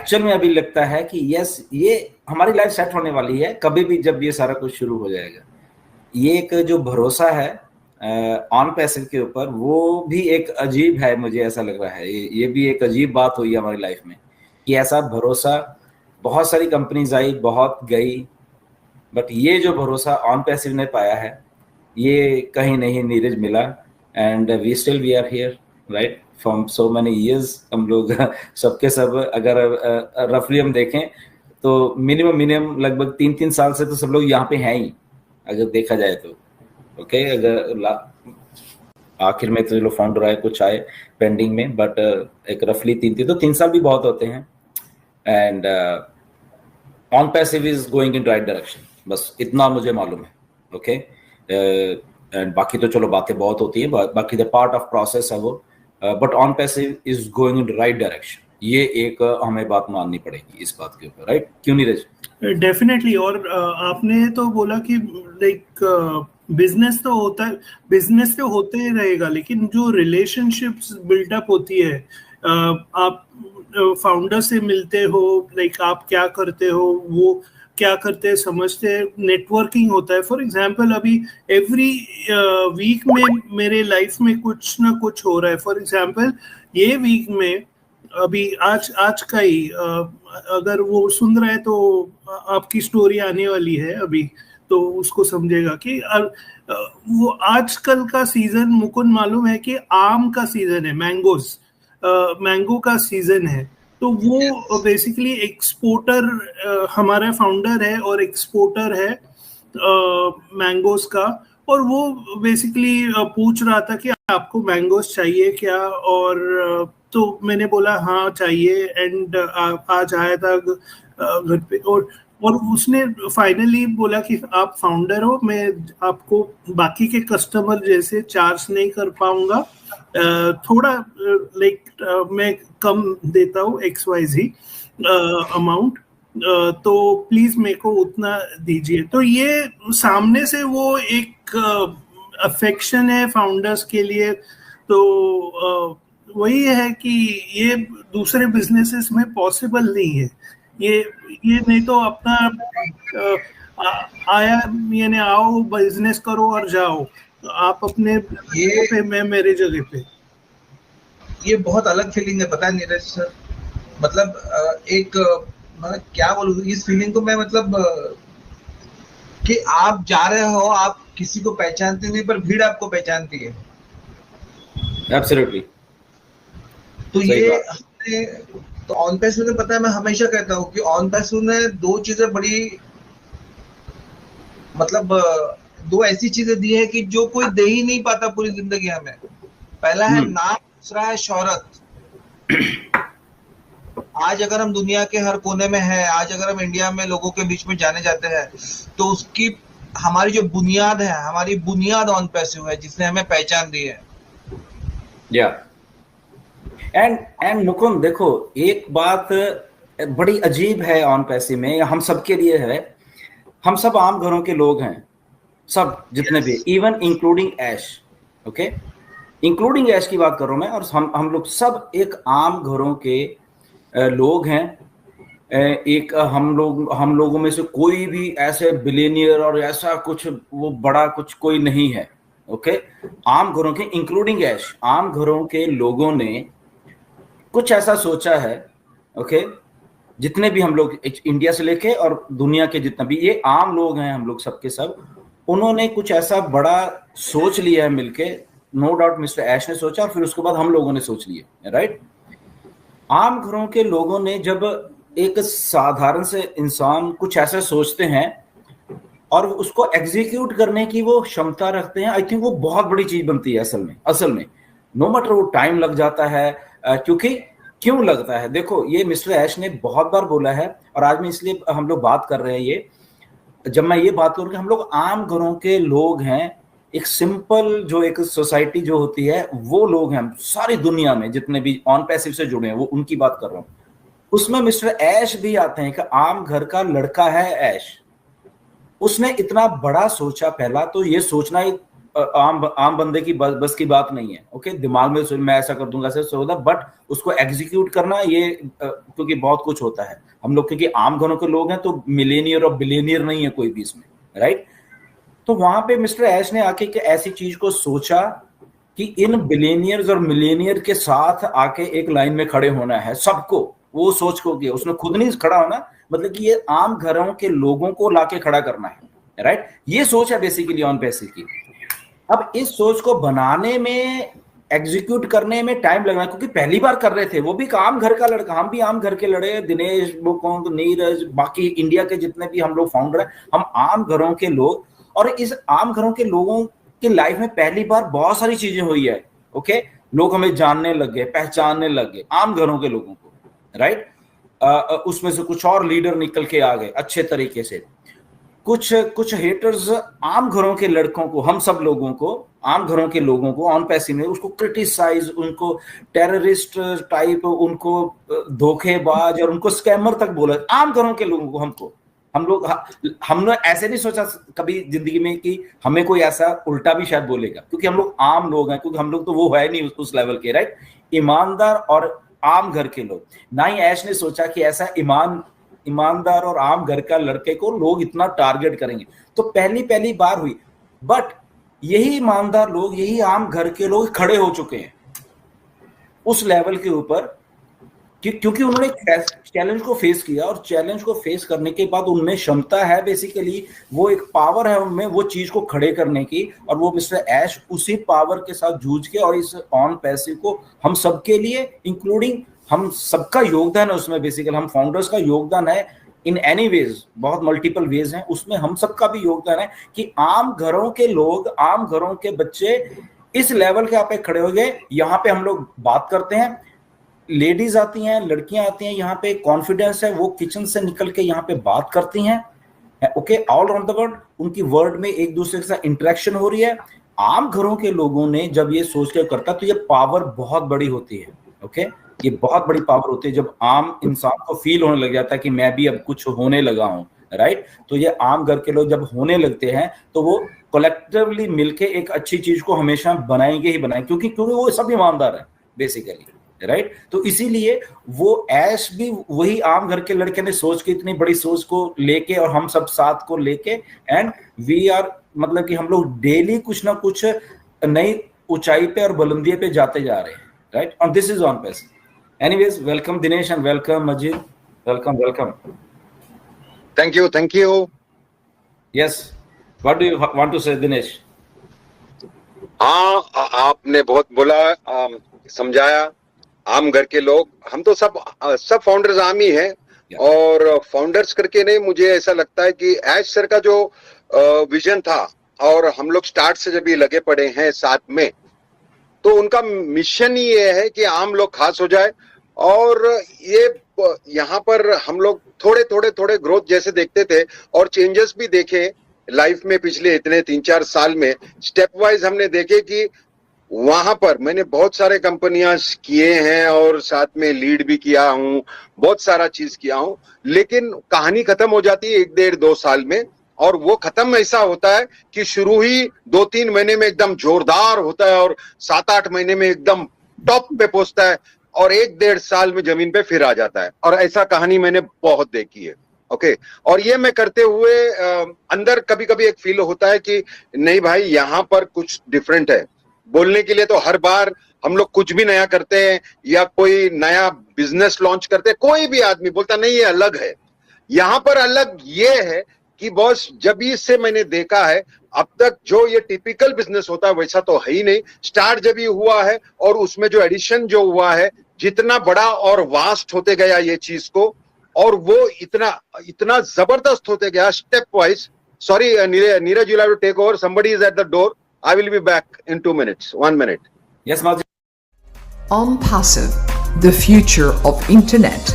Actual में अभी लगता है कि यस, ये हमारी लाइफ सेट होने वाली है कभी भी जब ये सारा कुछ शुरू हो जाएगा। ये एक जो भरोसा है ऑन पैसिव के ऊपर, वो भी एक अजीब है, मुझे ऐसा लग रहा है। ये भी एक अजीब बात हुई है हमारी लाइफ में कि ऐसा भरोसा, बहुत सारी कंपनीज आई, बहुत गई, बट ये जो भरोसा ऑन पैसिव ने पाया है, ये कहीं नहीं नीरज मिला। And we are here right from so many years. हम लोग सबके सब अगर रफली हम देखें तो मिनिमम लगभग 3-3 साल से तो सब लोग यहाँ पे हैं ही, अगर देखा जाए तो। ओके, अगर आखिर में तो चलो फाउंडर आए, कुछ आए पेंडिंग में, बट एक रफली 3 साल भी बहुत होते हैं। And on passive is going in right direction, बस इतना मुझे मालूम है। ओके, एंड बाकी तो चलो बातें बहुत होती है, बाकी द पार्ट ऑफ प्रोसेस है वो, but on passive is going in right direction. ये एक हमें बात माननी पड़ेगी इस बात के ऊपर, राइट? क्यों नीरज? डेफिनेटली। और आपने तो बोला कि लाइक बिजनेस तो होता है, बिजनेस तो होते ही रहेगा, लेकिन जो रिलेशनशिप्स बिल्डअप होती है, आप फाउंडर से मिलते हो, लाइक आप क्या करते हो, वो क्या करते हैं, समझते हैं, नेटवर्किंग होता है। फॉर एग्जांपल अभी एवरी वीक में मेरे लाइफ में कुछ ना कुछ हो रहा है। फॉर एग्जांपल ये वीक में अभी आज का ही, अगर वो सुन रहा है तो आपकी स्टोरी आने वाली है अभी, तो उसको समझेगा कि वो आजकल का सीजन, मुकुंद मालूम है कि आम का सीजन है, मैंगो का सीजन है। तो वो बेसिकली एक्सपोर्टर, हमारा फाउंडर है और एक्सपोर्टर है मैंगोस का। और वो बेसिकली पूछ रहा था कि आपको मैंगोस चाहिए क्या, और तो मैंने बोला हाँ चाहिए। एंड आज आया था घर पे, और उसने फाइनली बोला कि आप फाउंडर हो, मैं आपको बाकी के कस्टमर जैसे चार्ज नहीं कर पाऊंगा, थोड़ा लाइक मैं कम देता हूँ XYZ अमाउंट, तो प्लीज मेरे को उतना दीजिए। तो ये सामने से वो एक अफेक्शन है फाउंडर्स के लिए। तो वही है कि ये दूसरे बिजनेसेस में पॉसिबल नहीं है। ये नहीं तो अपना आया, यानी आओ बिजनेस करो और जाओ, आप अपने पे, मैं मेरे जगह पे। ये बहुत अलग फीलिंग है, पता है नीरज सर। मतलब एक मतलब क्या बोलूं इस फीलिंग को मैं, मतलब कि आप जा रहे हो, आप किसी को पहचानते नहीं, पर भीड़ आपको पहचानती है। एब्सोल्युटली। तो ये तो ऑन पैसिव में पता है, मैं हमेशा कहता हूँ कि ऑन पैसिव ने दो चीजें बड़ी, मतलब दो ऐसी चीजें दी है कि जो कोई दे ही नहीं पाता पूरी जिंदगी हमें। पहला है नाम, दूसरा है शोहरत। आज अगर हम दुनिया के हर कोने में हैं, आज अगर हम इंडिया में लोगों के बीच में जाने जाते हैं, तो उसकी हमारी जो बुनियाद है, हमारी बुनियाद ऑन पैसिव है, जिसने हमें पहचान दी है। या एंड मुकुंद देखो, एक बात बड़ी अजीब है ऑन पैसिव में, हम सबके लिए है। हम सब आम घरों के लोग हैं, सब जितने भी, इवन इंक्लूडिंग ऐश। ओके, इंक्लूडिंग ऐश की बात कर रहा हूं मैं। और हम लोग सब एक आम घरों के लोग हैं। एक हम लोगों में से कोई भी ऐसे बिलियनियर और ऐसा कुछ वो बड़ा कुछ कोई नहीं है। ओके, आम घरों के, इंक्लूडिंग ऐश, आम घरों के लोगों ने कुछ ऐसा सोचा है। ओके, जितने भी हम लोग इंडिया से लेके और दुनिया के जितना भी ये आम लोग हैं, हम लोग सबके सब, उन्होंने कुछ ऐसा बड़ा सोच लिया है मिलके। नो डाउट मिस्टर ऐश ने सोचा, और फिर उसके बाद हम लोगों ने सोच लिया, राइट? आम घरों के लोगों ने, जब एक साधारण से इंसान कुछ ऐसा सोचते हैं और उसको एग्जीक्यूट करने की वो क्षमता रखते हैं, आई थिंक वो बहुत बड़ी चीज बनती है असल में। नो मैटर वो टाइम लग जाता है, क्योंकि क्यों लगता है, देखो ये मिस्टर ऐश ने बहुत बार बोला है, और आज में इसलिए हम लोग बात कर रहे हैं ये, जब मैं ये बात करूँ कि हम लोग आम घरों के लोग हैं, एक सिंपल जो एक सोसाइटी जो होती है वो लोग हैं, सारी दुनिया में जितने भी ऑन पैसिव से जुड़े हैं, वो उनकी बात कर रहा हूँ। उसमें मिस्टर ऐश भी आते हैं कि आम घर का लड़का है ऐश, उसने इतना बड़ा सोचा। पहला तो ये सोचना ही आम बंदे की बस की बात नहीं है। ओके, दिमाग में मैं ऐसा कर दूंगा ऐसा सोचा, बट उसको एग्जीक्यूट करना ये क्योंकि बहुत कुछ होता है। हम लोग क्योंकि आम घरों के लोग हैं तो मिलेनियर और बिलेनियर नहीं है कोई भी इसमें, राइट। तो वहां पे मिस्टर ऐश ने आके कि ऐसी चीज को सोचा कि इन बिलेनियर्स और मिलेनियर के साथ आके एक लाइन में खड़े होना है सबको। वो सोच को किया, उसने खुद नहीं खड़ा होना, मतलब कि ये आम घरों के लोगों को लाके खड़ा करना है, राइट। ये सोच है बेसिकली ऑन पैसे की। अब इस सोच को बनाने में, एग्जीक्यूट करने में टाइम लगना, क्योंकि पहली बार कर रहे थे। वो भी आम घर का लड़का, हम भी आम घर के लड़े, दिनेश, बुकोंग, नीरज, बाकी इंडिया के जितने भी हम लोग फाउंडर हैं, हम आम घरों के लोग। और इस आम घरों के लोगों की लाइफ में पहली बार बहुत सारी चीजें हुई है। ओके, लोग हमें जानने लग गए, पहचानने लग गए आम घरों के लोगों को, राइट। उसमें से कुछ और लीडर निकल के आ गए अच्छे तरीके से। कुछ हेटर्स आम घरों के लड़कों को, हम सब लोगों को, आम घरों के लोगों को ऑन पैसे में उसको क्रिटिसाइज, उनको टेररिस्ट टाइप, उनको धोखेबाज और उनको स्कैमर तक बोला। आम घरों के लोगों को हमने ऐसे नहीं सोचा कभी जिंदगी में कि हमें कोई ऐसा उल्टा भी शायद बोलेगा, क्योंकि हम लोग आम लोग हैं, क्योंकि हम लोग तो वो है नहीं उस लेवल के, राइट। ईमानदार और आम घर के लोग। ना ही ऐश ने सोचा कि ऐसा ईमानदार और आम घर का लड़के को लोग इतना टारगेट करेंगे। तो पहली बार हुई, बट यही ईमानदार लोग, यही आम घर के लोग खड़े हो चुके हैं उस लेवल के ऊपर, क्योंकि उन्होंने चैलेंज को फेस किया। और चैलेंज को फेस करने के बाद उनमें क्षमता है, बेसिकली वो एक पावर है उनमें वो चीज को खड़े करने की। और वो मिस्टर ऐश उसी पावर के साथ जूझ के और इस ऑन पैसिव को हम सबके लिए, इंक्लूडिंग हम सबका योगदान है उसमें। बेसिकली हम फाउंडर्स का योगदान है इन एनी वेज, बहुत मल्टीपल वेज हैं उसमें, हम सबका भी योगदान है कि आम घरों के लोग, आम घरों के बच्चे इस लेवल के यहाँ पे खड़े हो गए। यहाँ पे हम लोग बात करते हैं, लेडीज आती हैं, लड़कियां आती हैं, यहाँ पे कॉन्फिडेंस है, वो किचन से निकल के यहाँ पे बात करती हैं। Okay, all around the world उनकी वर्ल्ड में एक दूसरे के साथ इंटरेक्शन हो रही है। आम घरों के लोगों ने जब ये सोच के करता तो ये पावर बहुत बड़ी होती है। ओके, ये बहुत बड़ी पावर होती है जब आम इंसान को फील होने लग जाता है कि मैं भी अब कुछ होने लगा हूं, राइट। तो ये आम घर के लोग जब होने लगते हैं तो वो कलेक्टिवली मिलके एक अच्छी चीज को हमेशा बनाएंगे ही बनाएंगे, क्योंकि वो सब ईमानदार है बेसिकली, राइट। तो इसीलिए वो ऐश भी वही आम घर के लड़के ने सोच के, इतनी बड़ी सोच को लेके और हम सब साथ को लेके, एंड वी आर, मतलब कि हम लोग डेली कुछ ना कुछ नई ऊंचाई पे और बुलंदी पे जाते जा रहे हैं, राइट। और दिस इज ऑन पैस। Anyways, welcome Dinesh and welcome Majid. Welcome. Thank you. Yes. What do you want to say, Dinesh? हाँ, आपने बहुत बोला, समझाया। आम घर के लोग, हम तो सब फाउंडर्स आम ही हैं। और फाउंडर्स करके नहीं, मुझे ऐसा लगता है कि ऐश सर का जो विजन था, और हम लोग स्टार्ट से जब ये लगे पड़े हैं साथ में, तो उनका मिशन ही ये है कि आम लोग खास हो जाए। और ये यहाँ पर हम लोग थोड़े ग्रोथ जैसे देखते थे और चेंजेस भी देखे लाइफ में पिछले इतने 3-4 साल में। स्टेप वाइज हमने देखे कि वहां पर मैंने बहुत सारे कंपनियां किए हैं और साथ में लीड भी किया हूं, बहुत सारा चीज किया हूं, लेकिन कहानी खत्म हो जाती है 1-1.5-2 साल में। और वो खत्म ऐसा होता है कि शुरू ही 2-3 महीने में एकदम जोरदार होता है और 7-8 महीने में एकदम टॉप पे पहुंचता है और 1-1.5 साल में जमीन पे फिर आ जाता है। और ऐसा कहानी मैंने बहुत देखी है। ओके, और ये मैं करते हुए अंदर कभी कभी एक फील होता है कि नहीं भाई, यहाँ पर कुछ डिफरेंट है। बोलने के लिए तो हर बार हम लोग कुछ भी नया करते हैं या कोई नया बिजनेस लॉन्च करते हैं, कोई भी आदमी बोलता नहीं ये अलग है। यहाँ पर अलग ये है कि बॉस, जब इससे मैंने देखा है, अब तक जो ये टिपिकल बिजनेस होता है वैसा तो है ही नहीं। स्टार्ट जब ये हुआ है और उसमें जो एडिशन जो हुआ है, जितना बड़ा और वास्ट होते गया ये चीज को, और वो इतना जबरदस्त होते गया step wise. Sorry Neeraj, you have to take over, somebody is at the door. I will be back in 2 minutes. 1 minute. Yes, Majid. OnPassive, the future of internet.